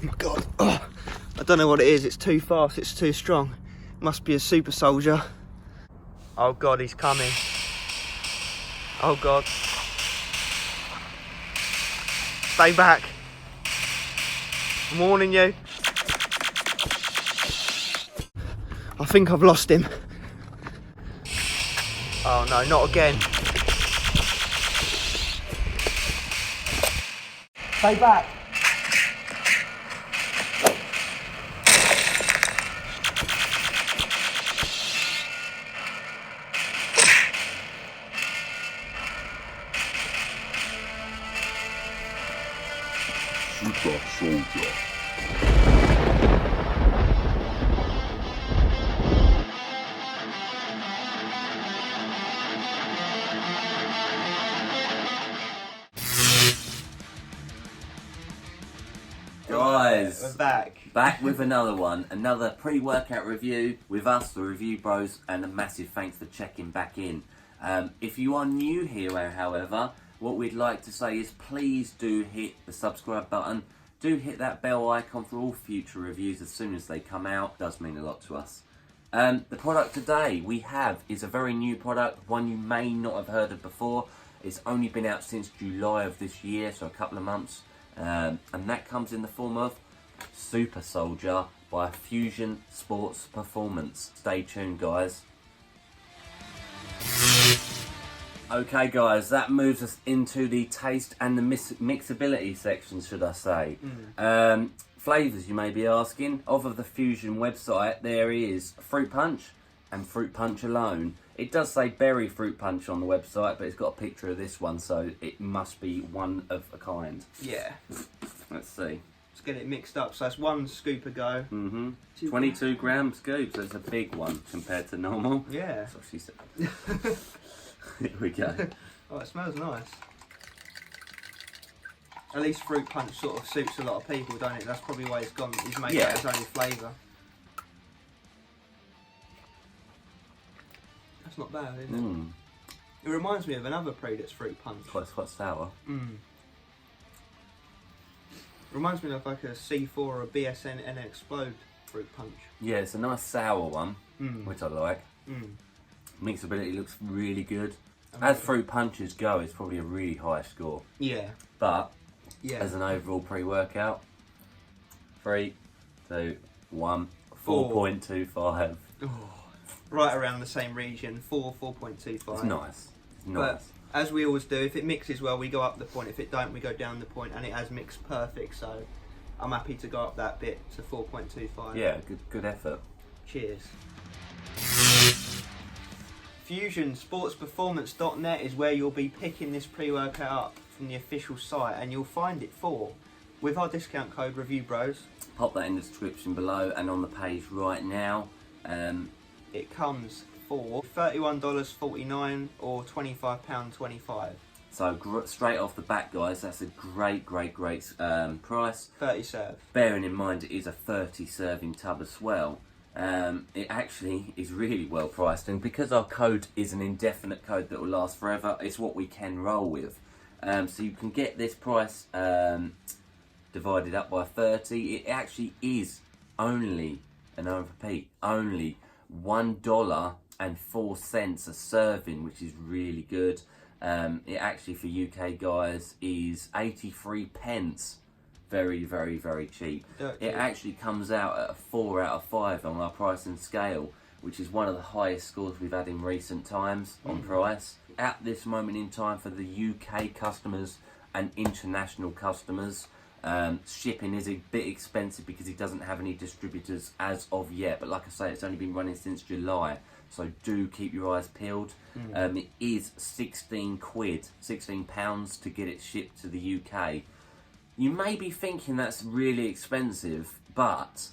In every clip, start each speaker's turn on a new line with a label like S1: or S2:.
S1: my God. Oh, I don't know what it is. It's too fast. It's too strong. Must be a super soldier. Oh God, he's coming. Oh God. Stay back. I'm warning you. I think I've lost him. Oh no, not again. Stay back.
S2: Super soldier.
S3: Guys,
S1: We're back.
S3: Back with another one, another pre-workout review with us, the Review Bros, and a massive thanks for checking back in. If you are new here, however, what we'd like to say is please do hit the subscribe button. Do hit that bell icon for all future reviews as soon as they come out. It does mean a lot to us. The product today we have is a very new product, one you may not have heard of before. It's only been out since July of this year, so a couple of months. And that comes in the form of Super Soldier by Fusion Sports Performance. Stay tuned, guys. Okay, guys, that moves us into the taste and the mixability section, should I say. Flavours, you may be asking. Of the Fusion website, there is Fruit Punch and Fruit Punch alone. It does say Berry Fruit Punch on the website, but it's got a picture of this one, so it must be one of a kind.
S1: Yeah.
S3: Let's see.
S1: Let's get it mixed up. So that's 1 scoop a go.
S3: 22 gram scoop, so it's a big one compared to normal.
S1: Yeah.
S3: That's what she said. Here we go.
S1: Oh, it smells nice. At least Fruit Punch sort of suits a lot of people, don't it? That's probably why he's gone. He's made that his only flavour. That's not bad, is it? It reminds me of another pre that's Fruit Punch.
S3: It's quite sour.
S1: Reminds me of like a C4 or a BSN and Explode Fruit Punch.
S3: Yeah, it's a nice sour one, which I like. Mixability looks really good. As fruit punches go, it's probably a really high score.
S1: Yeah.
S3: But
S1: Yeah.
S3: as an overall pre-workout, 3, 2, 1, 4.25.
S1: Oh, right around the same region, 4.25.
S3: It's nice. It's nice.
S1: But as we always do, if it mixes well, we go up the point. If it don't, we go down the point, and it has mixed perfect. So I'm happy to go up that bit to 4.25.
S3: Yeah, good effort.
S1: Cheers. FusionSportsPerformance.net is where you'll be picking this pre-workout up from the official site, and you'll find it with our discount code ReviewBros.
S3: Pop that in the description below and on the page right now.
S1: It comes for $31.49 or £25.25.
S3: So straight off the bat, guys, that's a great price.
S1: 30 serve.
S3: Bearing in mind it is a 30 serving tub as well. It actually is really well priced, and because our code is an indefinite code that will last forever, it's what we can roll with. So you can get this price divided up by 30. It actually is only, and I repeat, only $1.04 a serving, which is really good. It actually, for UK guys, is 83 pence. Very cheap. It actually comes out at a 4 out of 5 on our pricing scale, which is one of the highest scores we've had in recent times on price. At this moment in time, for the UK customers and international customers, shipping is a bit expensive because he doesn't have any distributors as of yet, but like I say, it's only been running since July, so do keep your eyes peeled. It is 16 quid, £16 to get it shipped to the UK. You may be thinking that's really expensive, but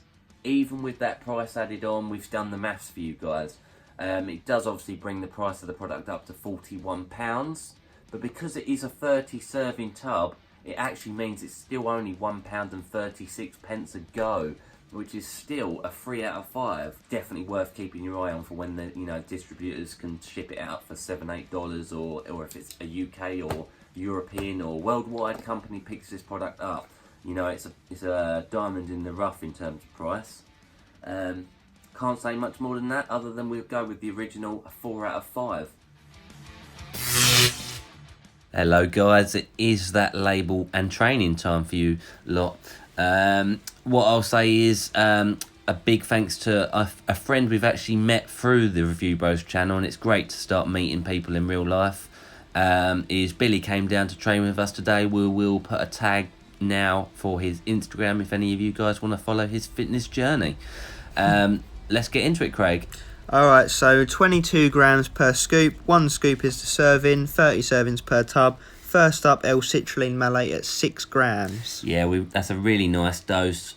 S3: even with that price added on, we've done the maths for you guys. It does obviously bring the price of the product up to £41, but because it is a 30 serving tub, it actually means it's still only £1.36 a go, which is still a 3 out of 5. Definitely worth keeping your eye on for when the distributors can ship it out for $7-8, or if it's a UK or European or worldwide company picks this product up. You know, it's a diamond in the rough in terms of price. Can't say much more than that, other than we'll go with the original, a 4 out of 5. Hello guys, it is that label and training time for you lot. What I'll say is a big thanks to a friend we've actually met through the Review Bros channel, and it's great to start meeting people in real life. Is Billy came down to train with us today. We'll put a tag now for his Instagram if any of you guys want to follow his fitness journey. Let's get into it, Craig.
S1: Alright, so 22 grams per scoop. 1 scoop is the serving, 30 servings per tub. First up, L-Citrulline malate at 6 grams.
S3: Yeah, that's a really nice dose.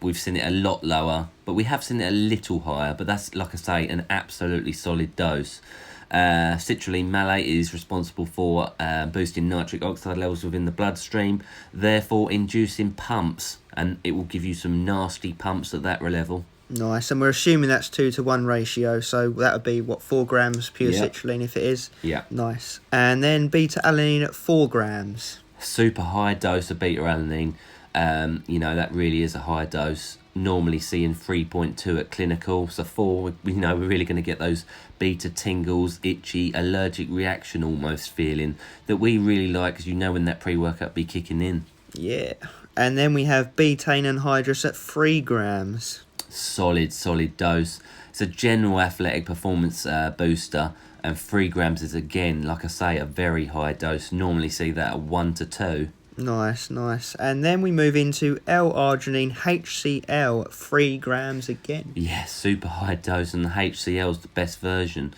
S3: We've seen it a lot lower, but we have seen it a little higher. But that's, like I say, an absolutely solid dose. Citrulline malate is responsible for boosting nitric oxide levels within the bloodstream, therefore inducing pumps, and it will give you some nasty pumps at that level.
S1: Nice, and we're assuming that's 2-to-1 ratio, so that would be, what, 4 grams pure citrulline if it is?
S3: Yeah.
S1: Nice. And then beta-alanine at 4 grams.
S3: Super high dose of beta-alanine. You know, that really is a high dose. Normally seeing 3.2 at clinical, so 4, you know, we're really going to get those beta tingles, itchy, allergic reaction almost feeling that we really like, because you know when that pre-workout be kicking in.
S1: Yeah. And then we have betaine anhydrous at 3 grams.
S3: Solid dose. It's a general athletic performance booster, and 3 grams is, again, like I say, a very high dose. Normally see that at 1 to 2.
S1: Nice. And then we move into L-Arginine Hcl at 3 grams again.
S3: Yeah, super high dose, and the HCl is the best version.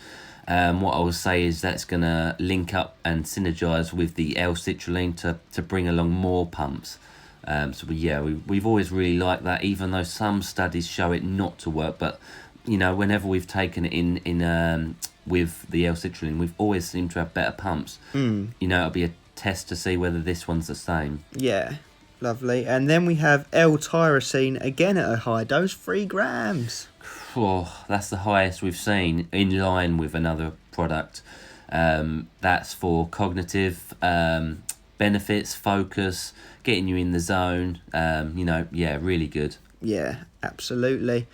S3: What I will say is that's going to link up and synergize with the L-Citrulline to bring along more pumps. So we've always really liked that, even though some studies show it not to work. But you know, whenever we've taken it in with the L-Citrulline, we've always seemed to have better pumps. You know, it'll be a test to see whether this one's the same.
S1: Yeah, lovely. And then we have L-Tyrosine again at a high dose, 3 grams.
S3: Oh, that's the highest we've seen, in line with another product. That's for cognitive benefits, focus, getting you in the zone. You know, yeah, really good.
S1: Yeah, absolutely.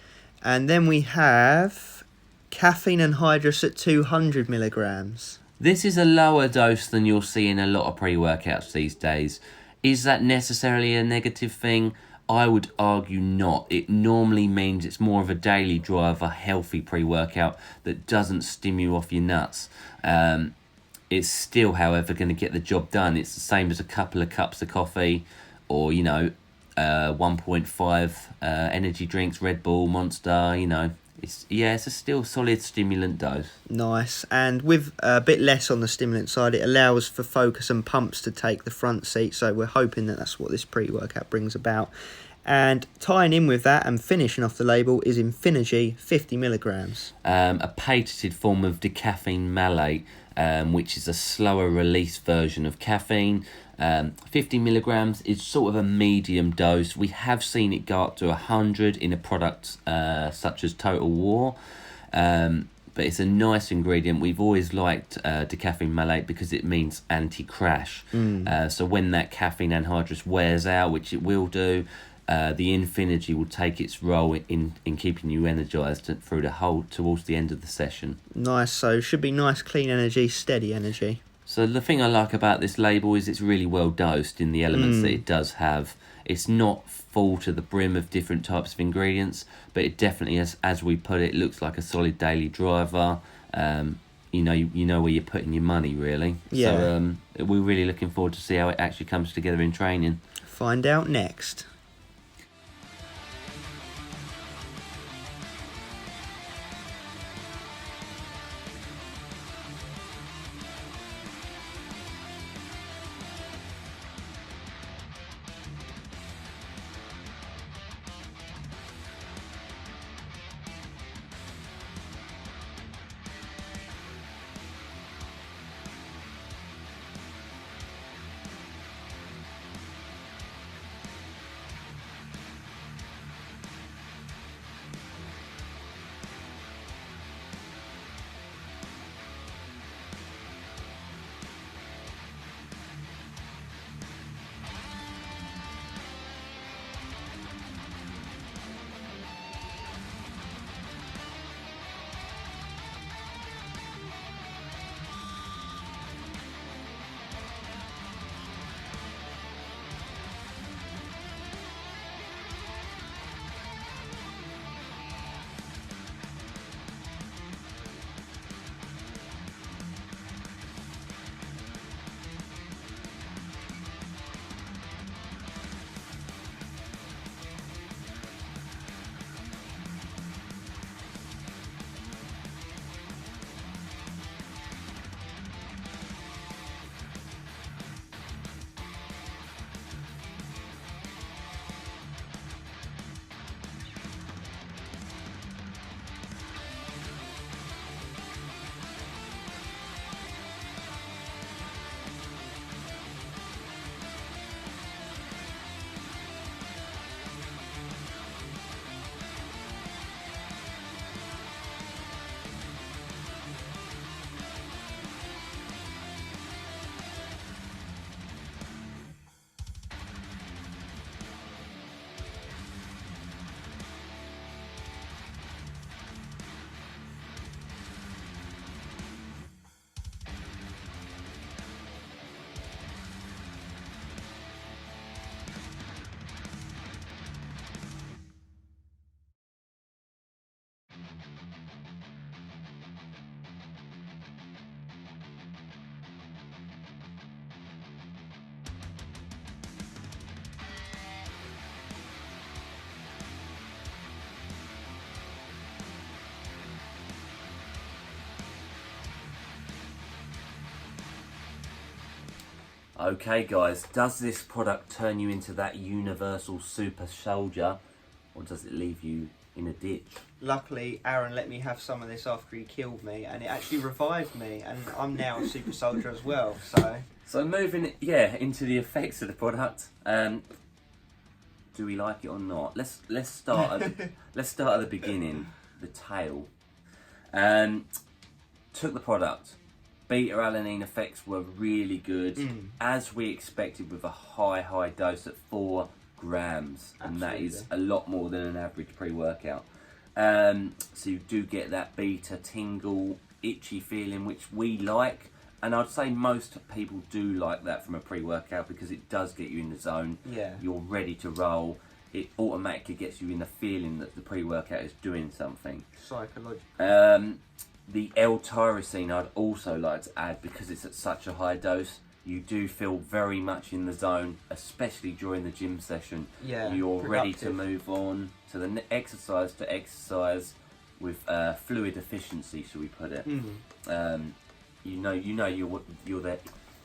S1: And then we have Caffeine Anhydrous at 200 milligrams.
S3: This is a lower dose than you'll see in a lot of pre-workouts these days. Is that necessarily a negative thing? I would argue not. It normally means it's more of a daily driver, healthy pre-workout that doesn't stim you off your nuts. It's still, however, going to get the job done. It's the same as a couple of cups of coffee, or, you know, 1.5 energy drinks, Red Bull, Monster, you know. It's a still solid stimulant dose. Nice.
S1: And with a bit less on the stimulant side, it allows for focus and pumps to take the front seat. So we're hoping that that's what this pre-workout brings about. And tying in with that and finishing off the label is Infinergy, 50 milligrams.
S3: A patented form of decaffeine malate, which is a slower release version of caffeine. 50 milligrams is sort of a medium dose. We have seen it go up to 100 in a product such as Total War, but it's a nice ingredient. We've always liked decaffeine malate because it means anti-crash. So when that caffeine anhydrous wears out, which it will do, the Infinergy will take its role in keeping you energised through the whole towards the end of the session.
S1: Nice. So should be nice, clean energy, steady energy.
S3: So the thing I like about this label is it's really well dosed in the elements that it does have. It's not full to the brim of different types of ingredients, but it definitely, as we put it, looks like a solid daily driver. You know where you're putting your money, really.
S1: Yeah.
S3: So we're really looking forward to see how it actually comes together in training.
S1: Find out next.
S3: Okay guys, does this product turn you into that universal super soldier, or does it leave you in a ditch?
S1: Luckily, Aaron let me have some of this after he killed me, and it actually revived me, and I'm now a super soldier as well, so...
S3: So moving, into the effects of the product, do we like it or not? Let's start at the beginning, the tail. Took the product. Beta-alanine effects were really good, as we expected, with a high dose at 4 grams, and that is a lot more than an average pre-workout. So you do get that beta tingle, itchy feeling, which we like, and I'd say most people do like that from a pre-workout because it does get you in the zone.
S1: Yeah.
S3: You're ready to roll. It automatically gets you in the feeling that the pre-workout is doing something.
S1: Psychological.
S3: The L-Tyrosine I'd also like to add, because it's at such a high dose, you do feel very much in the zone, especially during the gym session.
S1: Yeah,
S3: you're
S1: productive.
S3: Ready to move on to the exercise with fluid efficiency, shall we put it?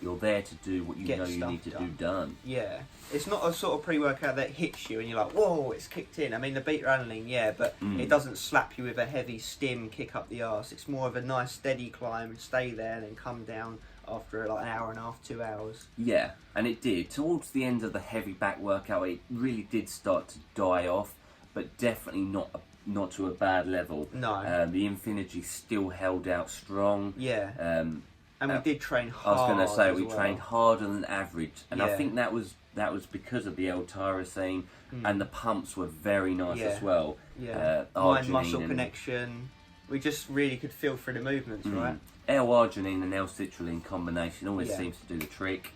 S3: You're there to do what you know you need to do done.
S1: Yeah, it's not a sort of pre-workout that hits you and you're like, whoa, it's kicked in. I mean, the beta-alanine, yeah, but it doesn't slap you with a heavy stim, kick up the arse. It's more of a nice steady climb and stay there and then come down after like an hour and a half, 2 hours.
S3: Yeah, and it did. Towards the end of the heavy back workout, it really did start to die off, but definitely not to a bad level.
S1: No.
S3: The Infinity still held out strong.
S1: Yeah. And we did train hard.
S3: I was going to say we trained harder than average, and
S1: yeah.
S3: I think that was because of the L-Tyrosine, and the pumps were very nice as well.
S1: Yeah. Mind-muscle connection. We just really could feel through the movements, right?
S3: L-Arginine and L-Citrulline combination always seems to do the trick,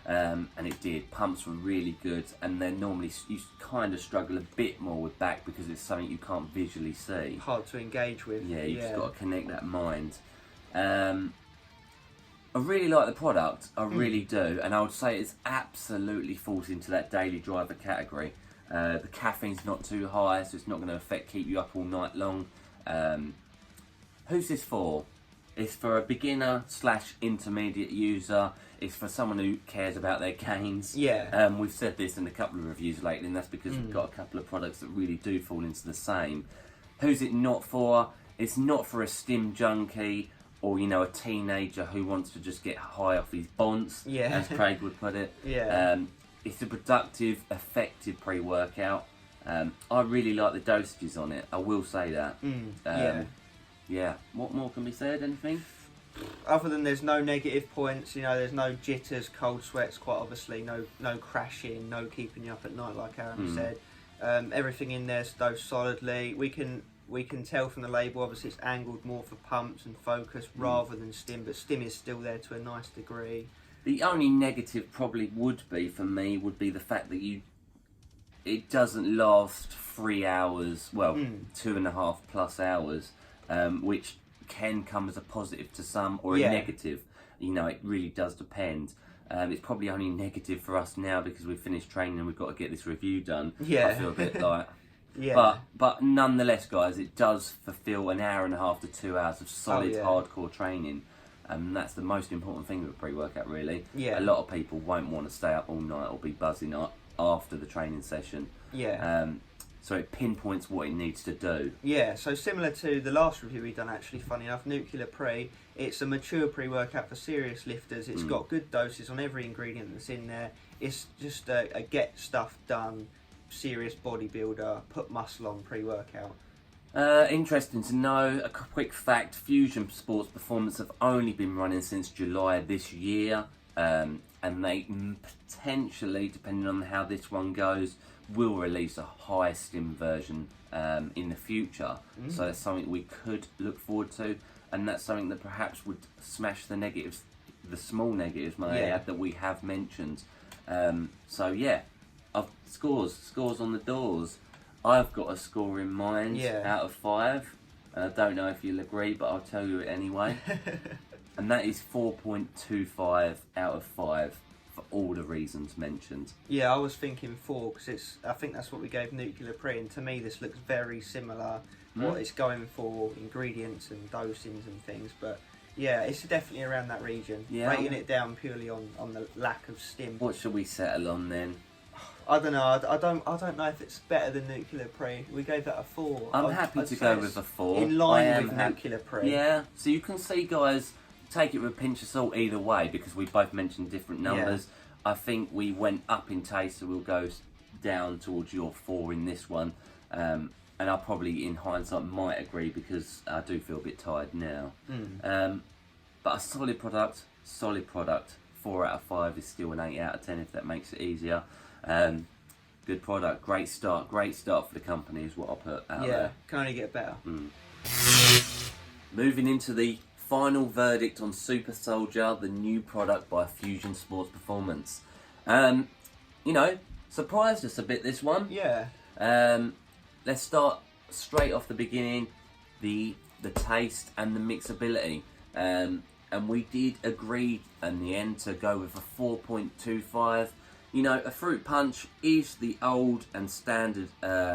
S3: and it did. Pumps were really good, and then normally you kind of struggle a bit more with back because it's something you can't visually see.
S1: Hard to engage with.
S3: Yeah, you've just got to connect that mind. I really like the product, I really do, and I would say it's absolutely falls into that daily driver category. The caffeine's not too high, so it's not going to keep you up all night long. Who's this for? It's for a beginner / intermediate user. It's for someone who cares about their gains.
S1: Yeah.
S3: We've said this in a couple of reviews lately, and that's because we've got a couple of products that really do fall into the same. Who's it not for? It's not for a stim junkie, or a teenager who wants to just get high off his bonds, as Craig would put it. It's a productive, effective pre-workout. I really like the dosages on it, I will say that. Yeah. What more can be said? Anything?
S1: Other than there's no negative points, there's no jitters, cold sweats, quite obviously, no crashing, no keeping you up at night like Aaron said. Everything in there's dosed solidly. We can tell from the label, obviously it's angled more for pumps and focus rather than stim, but stim is still there to a nice degree.
S3: The only negative probably would be the fact that it doesn't last 3 hours, 2.5 plus hours, which can come as a positive to some or a negative. It really does depend. It's probably only negative for us now because we've finished training and we've got to get this review done. I feel a bit like... But nonetheless, guys, it does fulfill an hour and a half to 2 hours of solid hardcore training, and that's the most important thing with a pre-workout, really. A lot of people won't want to stay up all night or be buzzing up after the training session. So it pinpoints what it needs to do.
S1: So similar to the last review we've done, actually, funny enough, Nuclear Pre, it's a mature pre-workout for serious lifters. It's got good doses on every ingredient that's in there. It's just a get stuff done, serious bodybuilder, put muscle on pre-workout.
S3: Interesting to know. A quick fact: Fusion Sports Performance have only been running since July this year, and they potentially, depending on how this one goes, will release a high stim version in the future. So that's something we could look forward to, and that's something that perhaps would smash the negatives, the small negatives, may I add, that we have mentioned. Scores on the doors. I've got a score in mind out of 5, and I don't know if you'll agree, but I'll tell you it anyway. And that is 4.25 out of 5 for all the reasons mentioned.
S1: I was thinking 4 because I think that's what we gave Nuclear Pre, and to me this looks very similar. What it's going for, ingredients and dosings and things, but Yeah, it's definitely around that region.
S3: Yeah.
S1: Rating it down purely on the lack of stim.
S3: What should we settle on then?
S1: I don't know. I don't know if it's better than Nuclear Pre. We gave that a 4.
S3: I'm happy to go with a 4.
S1: In line with Nuclear Pre.
S3: Yeah. So you can see, guys, take it with a pinch of salt either way because we both mentioned different numbers. Yeah. I think we went up in taste, so we'll go down towards your 4 in this one. And I probably, in hindsight, might agree because I do feel a bit tired now. But a solid product. 4 out of 5 is still an 8 out of 10 if that makes it easier. Good product, great start for the company is what I'll put out there.
S1: Yeah, can only get better.
S3: Moving into the final verdict on Super Soldier, the new product by Fusion Sports Performance. You know, surprised us a bit, this one.
S1: Yeah.
S3: Let's start straight off the beginning, the taste and the mixability. And we did agree in the end to go with a 4.25. You know, a fruit punch is the old and standard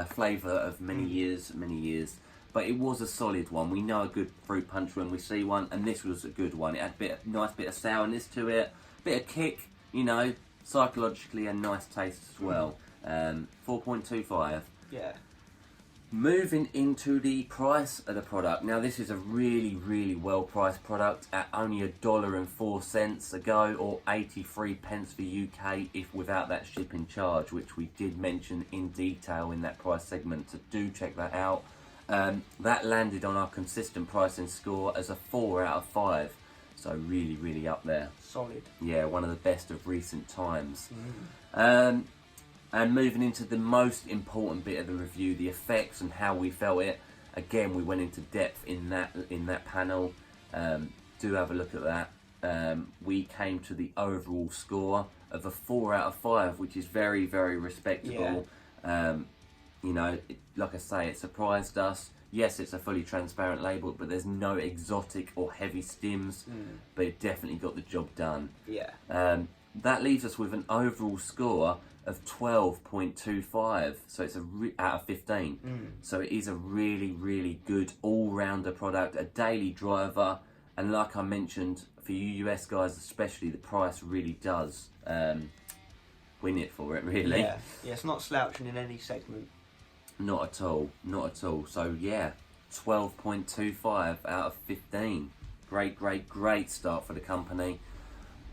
S3: flavour of many years, but it was a solid one. We know a good fruit punch when we see one, and this was a good one. It had a nice bit of sourness to it, bit of kick, you know, psychologically a nice taste as well. 4.25.
S1: Yeah.
S3: Moving into the price of the product. Now this is a really, really well priced product at only $1.04 a go, or 83 pence for UK if without that shipping charge, which we did mention in detail in that price segment, so do check that out. That landed on our consistent pricing score as a 4 out of 5, so really, really up there.
S1: Solid.
S3: Yeah, one of the best of recent times. And moving into the most important bit of the review, the effects and how we felt it. Again, we went into depth in that panel. Do have a look at that. We came to the overall score of a 4 out of 5, which is very, very respectable. Yeah. You know, like I say, it surprised us. Yes, it's a fully transparent label, but there's no exotic or heavy stims. But it definitely got the job done.
S1: Yeah.
S3: That leaves us with an overall score of 12.25, so it's out of 15. So it is a really, really good all-rounder product, a daily driver, and like I mentioned, for you US guys especially, the price really does win it for it, really.
S1: Yeah, it's not slouching in any segment.
S3: Not at all. So yeah, 12.25 out of 15. Great start for the company.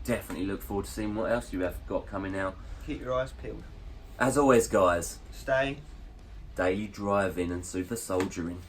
S3: Definitely look forward to seeing what else you have got coming out.
S1: Keep your eyes peeled.
S3: As always, guys,
S1: stay
S3: daily driving and super soldiering.